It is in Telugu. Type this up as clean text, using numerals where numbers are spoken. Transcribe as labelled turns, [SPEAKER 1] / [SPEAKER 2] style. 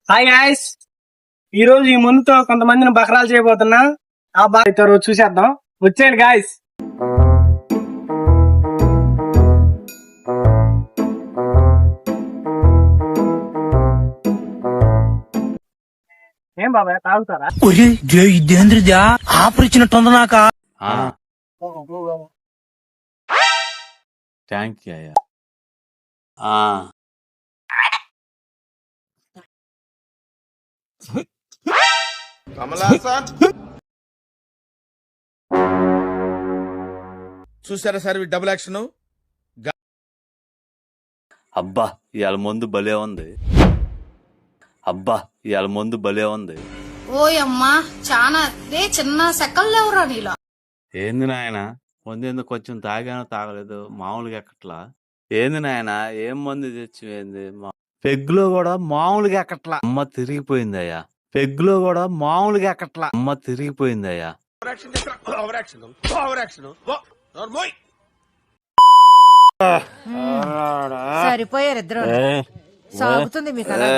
[SPEAKER 1] హాయ్ గాయ్స్, ఈ రోజు ఈ ముందుతో కొంతమందిని బకరాలు చేయబోతున్నా. ఆ బాగా రోజు చూసేద్దాం. వచ్చేయండి గాయ్స్. ఏం బాబాయ్ తాగుతారా?
[SPEAKER 2] ఇదేంద్రిదా ఆఫర్ ఇచ్చినట్టుంది నాక.
[SPEAKER 3] థ్యాంక్ యూ అయ్యా.
[SPEAKER 4] చూసారా సార్ డబుల్ యాక్షన్.
[SPEAKER 3] అబ్బా ఇవాళ ముందు భలే ఉంది.
[SPEAKER 5] ఓయమ్మా చానా రే చిన్న సెకల్ లేవురా నీలో.
[SPEAKER 3] ఏంది నాయన ముందు కొంచెం తాగానో తాగలేదు, మామూలుగా ఎక్కట్లా. ఏంది నాయన ఏం మందు తెచ్చిపోయింది? పెగ్గులో కూడా మామూలుగా ఎక్కట్లా. అమ్మ తిరిగిపోయిందయ్యా.
[SPEAKER 6] సరిపోయారు ఇద్దరు. సాగుతుంది మీకు అలా.